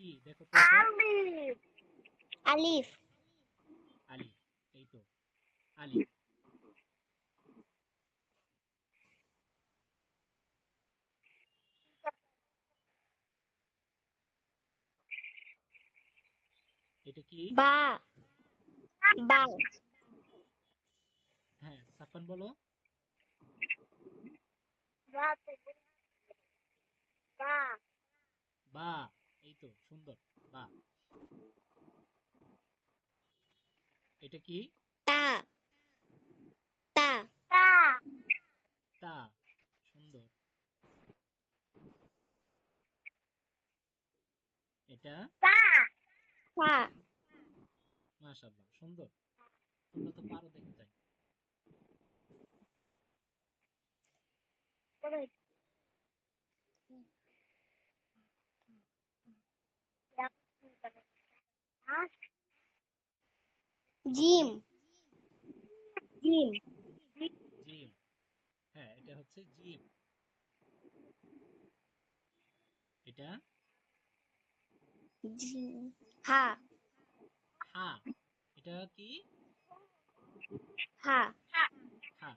কি দেখো তো এটা? আলিফ। আলিফ। আলিফ। এই তো আলিফ। এটা কি? বা। বা। হ্যাঁ, সাফান বলো। বা। বা। বা। এই তো সুন্দর। বা। এটা কি? তা। তা। তা। তা। সুন্দর। এটা? তা। তা। মাশাআল্লাহ, সুন্দর। তোমরা তো পারো দেখা যায়। জিম। জিম। জিম। হ্যাঁ, এটা হচ্ছে জিম। এটা? জিম। হা। হা। এটা কি? হা। হা।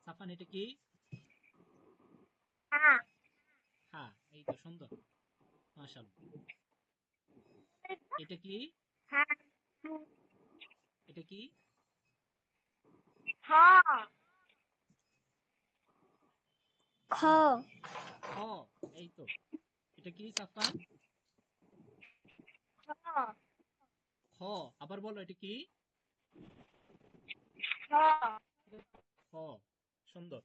সাফান এটা কি? হা। হা। এই তো সুন্দর। মাশাআল্লাহ। এটা কি? হা। এটা কি? হ। খ। খ। এই তো। এটা কি সাফান? খ। খ। আবার বলো এটা কি? খ। খ। সুন্দর।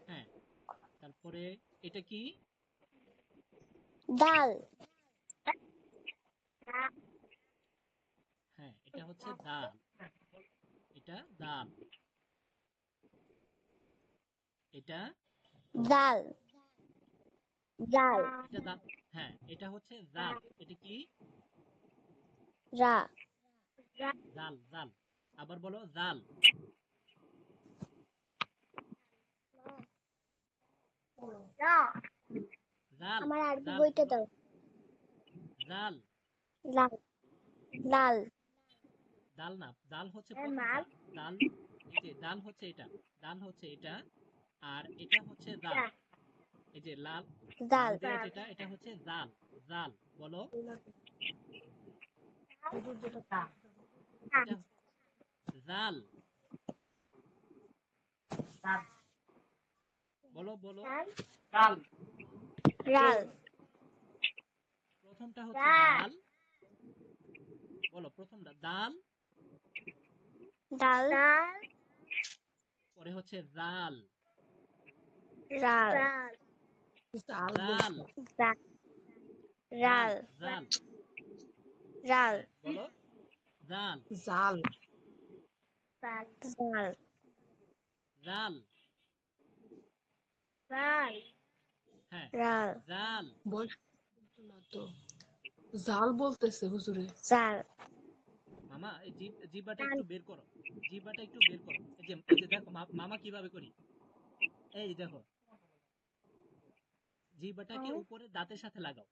হ্যাঁ, তারপরে এটা কি? দাল। হ্যাঁ, এটা হচ্ছে দাল। এটা দাল। এটা? দাল। দাল। এটা দাল। হ্যাঁ, এটা হচ্ছে জাল। এটা কি? রা। জাল। জাল। আবার বলো জাল। রা। জাল। আমার আরবি জাল বইটা বলো। দাও। জাল। লাল। লাল। দাল না, দাল হচ্ছে প্রথমটা। দাল। এই যে দাল হচ্ছে এটা। দাল হচ্ছে এটা। আর এটা হচ্ছে জাল। এই যে লাল। লাল দাল। দেয়া যেটা, এটা হচ্ছে জাল। জাল। বলো। এটা জাল। বলো বলো। লাল। লাল। প্রথমটা হচ্ছে দাল। বলো প্রথমটা দাল। ডাল। পরে হচ্ছে জাল। রাল। জাল। জাল। রাল। জাল। রাল। হ্যাঁ, বলো। জাল। জাল। জাল। জাল। রাল। হ্যাঁ, রাল। জাল। বল না তো, জাল বলতেছে হুজুরে। জাল। মামা এই জিহ্বাটা জাল। একটু বের করো। জিহ্বাটা একটু বের করো। এই যে দেখো মামা কিভাবে করি। এই যে দেখো, জিহ্বাটাকে উপরে দাঁতের সাথে লাগাও।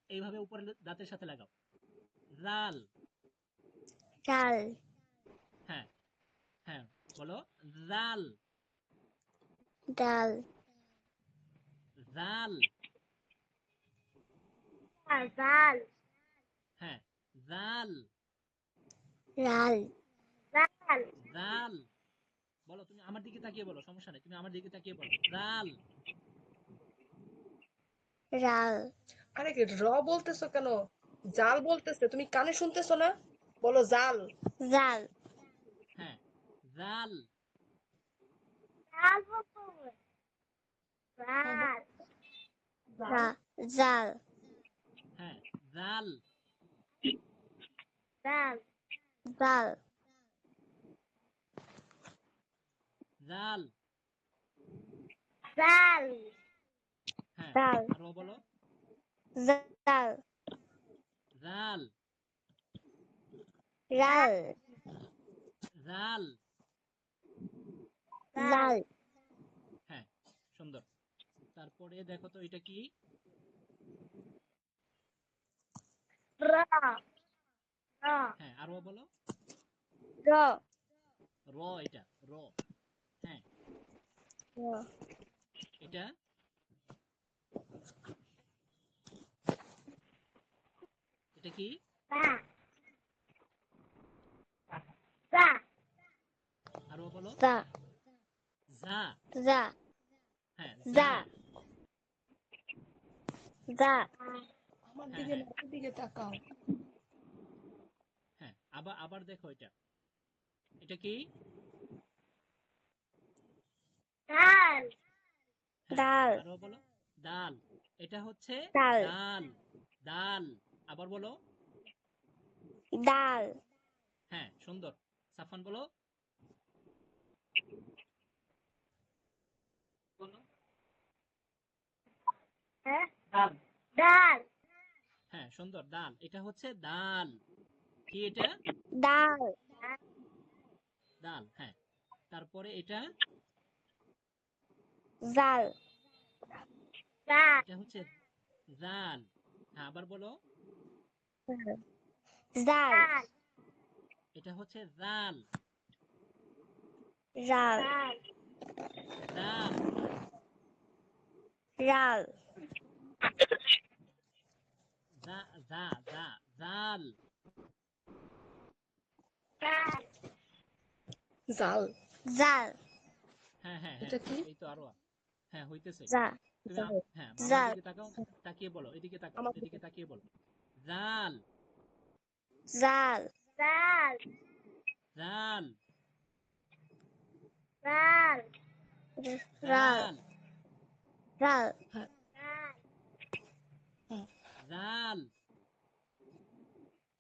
এইভাবে উপরে দাঁতের সাথে লাগাও। জাল। ডাল। হ্যাঁ। হ্যাঁ, বলো। জাল। ডাল। জাল। জাল। হ্যাঁ, জাল। রাল। রাল। জাল। বলো, তুমি আমার দিকে তাকিয়ে বলো, সমস্যা নেই, তুমি আমার দিকে তাকিয়ে বলো। জাল। রাল। আরে কি র বলতেছো কেন? জাল বলতেছে, তুমি কানে শুনতেছো না? বলো জাল। জাল। হ্যাঁ, জাল। জাল বকুল। জাল। জাল। হ্যাঁ, জাল। জাল। জাল। জাল। জাল। হ্যাঁ, জাল। আরো বলো। জাল। জাল। রাল। জাল। জাল হ্যাঁ, সুন্দর। তারপরে দেখো তো এটা কি? রা রা হ্যাঁ, আরো বলো। র র, এটা র। হ্যাঁ, র এটা এটা কি? রা রা আরো বলো। রা ঝা। রা হ্যাঁ, রা ঝা। রা আমার হ্যাঁ, দিকে হ্যাঁ, না, আমার দিকে তাকাও। হ্যাঁ, আবার আবার দেখো এটা। এটা কি? ডাল হ্যাঁ, ডাল আরো বলো। ডাল। এটা হচ্ছে ডাল ডাল। ডাল। আবার বলো। ডাল হ্যাঁ, সুন্দর। সাফান বলো। বলো। হ্যাঁ ডাল। ডাল হ্যাঁ, সুন্দর। ডাল। এটা হচ্ছে ডাল। কি এটা? ডাল ডাল। হ্যাঁ, তারপরে এটা জাল জাল এটা হচ্ছে জাল। হ্যাঁ, আবার বলো। জাল এটা হচ্ছে জাল। জাল জাল। জাল জা জা জা জাল। জাল। জাল হ্যাঁ, হ্যাঁ, হ্যাঁ, এটা কি? এই তো আরো। হ্যাঁ, হইতেছে। জাল তুমি হ্যাঁ, আমার জাল দিকে তাকাও। তাকিয়ে বলো। এদিকে তাকাও, আমার দিকে। এদিকে তাকিয়ে বলো। জাল। জাল জাল জাল। জাল জাল জাল। জাল হ্যাঁ, হ্যাঁ। জাল।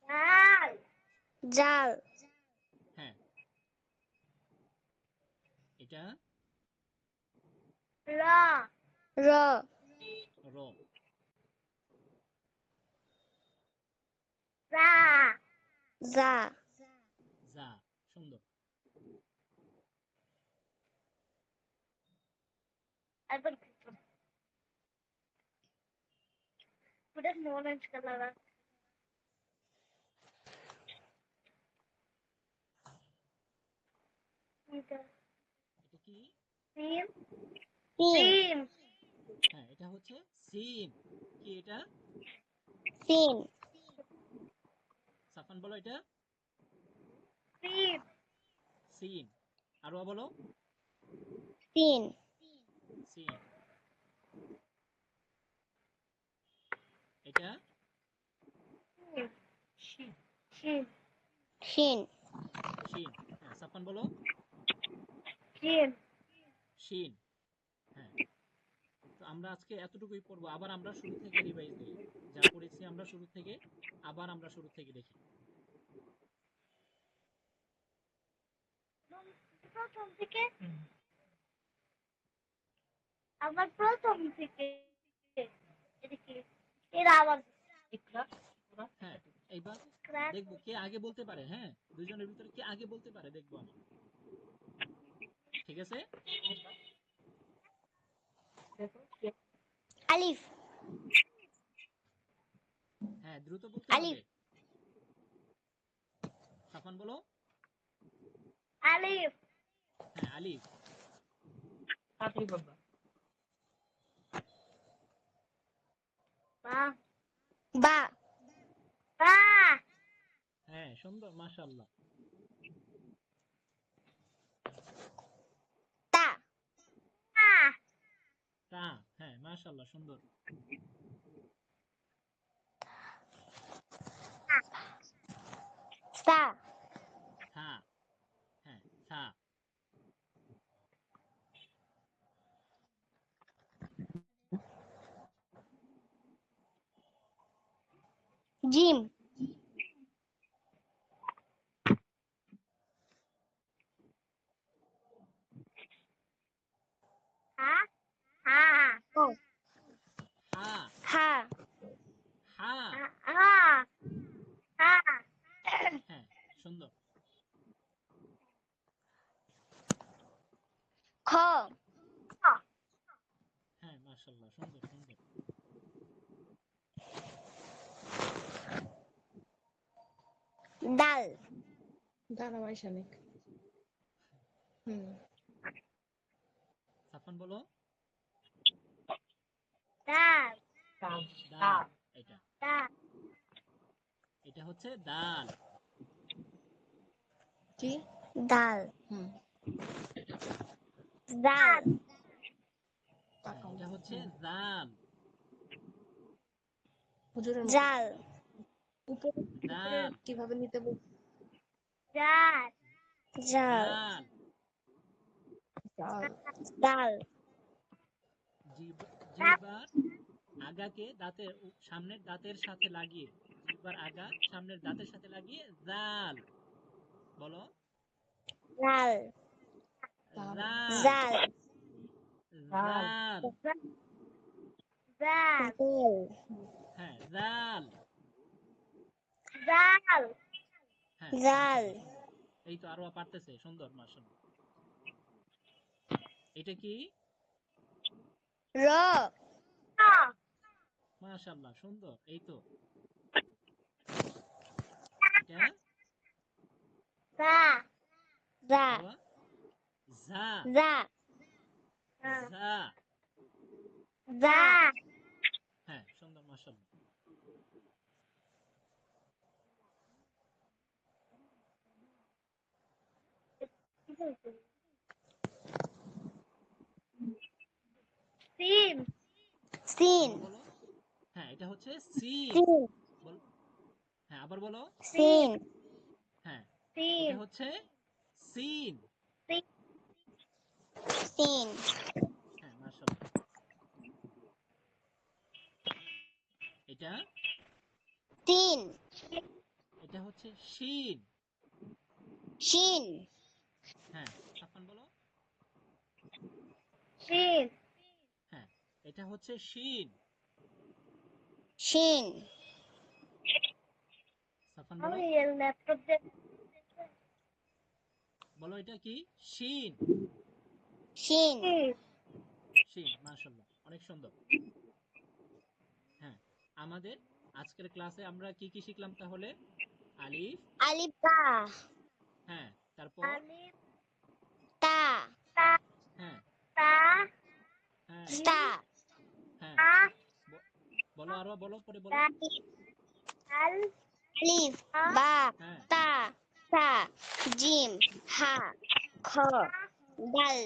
জাল জাল হ্যাঁ, এটা র র র। রা জা জা। সুন্দর। একবার পুরো অরেঞ্জ কালার এটা এটা কি? সিম সিম হ্যাঁ, এটা হচ্ছে সিন। কি এটা? সিম সাফান বলো এটা। সিম সিন। আরো বলো। সিন সিন। এটা শিন শিন শিন। হ্যাঁ, সাফান বলো। শিন শিন। হ্যাঁ, তো আমরা আজকে এতটুকুই পড়বো। আবার আমরা শুরু থেকে রিভাইজ দিই। যা পড়েছি আমরা শুরু থেকে, আবার আমরা শুরু থেকে দেখি। প্রথম থেকে আবার প্রথম থেকে এদিকে এর আবার হ্যাঁ, এইবার দেখবো কে আগে বলতে পারে। হ্যাঁ, দুজনের ভিতরে কে আগে বলতে পারে দেখবো আমি। ঠিক আছে? আলিফ হ্যাঁ, দ্রুত বলতে হবে। আলিফ সাফান বলো। আলিফ হ্যাঁ, আলিফ। বা বা বা হ্যাঁ, সুন্দর, মাশাআল্লাহ। তা তা তা। হ্যাঁ, মাশাআল্লাহ, সুন্দর। সা থা। হ্যাঁ, থা। জিম হা হা ও হা। হা হা। হা হা হ্যাঁ, সুন্দর। দাল দাঁড়াও আইসানিক। হুম। সাফান বলো। দাল দাল। এটা দাল এটা হচ্ছে দাল। কি? দাল হুম। দাল হ্যাঁ, তাকাও। এটা হচ্ছে জাল। হুজুরের মতো। জাল উপরে উপরে দাল কিভাবে নিতে বল? জাল জাল দাল। জাল। দাল জিহ্বার আগাকে দাঁতের সামনের দাঁতের সাথে লাগিয়ে, জিহ্বার আগা সামনের দাঁতের সাথে লাগিয়ে জাল বলো। জাল জাল। জাল। জাল জাল। জাল। জাল হ্যাঁ, জাল। জাল হ্যাঁ, জাল মাশাআল্লাহ, সুন্দর। এই তো আরো পারতেছে, সুন্দর, মাশাআল্লাহ। এটা কি? র মাশাআল্লাহ, সুন্দর। এই তো এটা জা জা বলো। জা। জা জা। জা হ্যাঁ, সুন্দর, মাশাআল্লাহ। সিন সিন আবার বলো। হ্যাঁ, এটা হচ্ছে সিন। সিন বল। হ্যাঁ, আবার বলো। সিন হ্যাঁ, এটা সিন হচ্ছে সিন। সিন হ্যাঁ, মাশাআল্লাহ। এটা তিন এটা হচ্ছে শিন। শিন হ্যাঁ, সাফান বলো। শিন হ্যাঁ, এটা হচ্ছে শিন। শিন সাফান বলো। আমি ল্যাপটপ দিয়ে বলো, এটা কি? শিন। শিন শিন, মাশাআল্লাহ, অনেক সুন্দর। হ্যাঁ, আমাদের আজকের ক্লাসে আমরা কি কি শিখলাম তাহলে? আলিফ। আলিফ বা হ্যাঁ, তারপর। আলিফ তা হ্যাঁ। তা হ্যাঁ। তা হ্যাঁ, তা ব- বলো, আরো বলো, পরে বলো। আলিফ আলিফ বা হ্যাঁ। তা সা জিম হা খ দাল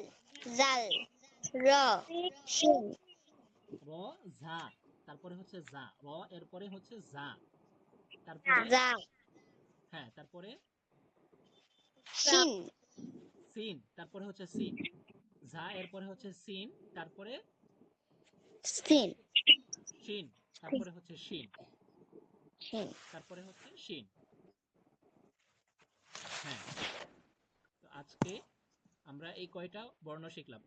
জাল র শিন র, ঝা, তারপরে হচ্ছে যা, র এরপরে হচ্ছে যা, তারপরে। জা হ্যাঁ, তারপরে শিন সিন, তারপরে হচ্ছে সিন, ঝা এরপরে হচ্ছে সিন, তারপরে সিন শিন, তারপরে হচ্ছে শিন, শিন তারপরে হচ্ছে শিন। হ্যাঁ, তো আজকে আমরা এই কয়টা বর্ণ শিখলাম।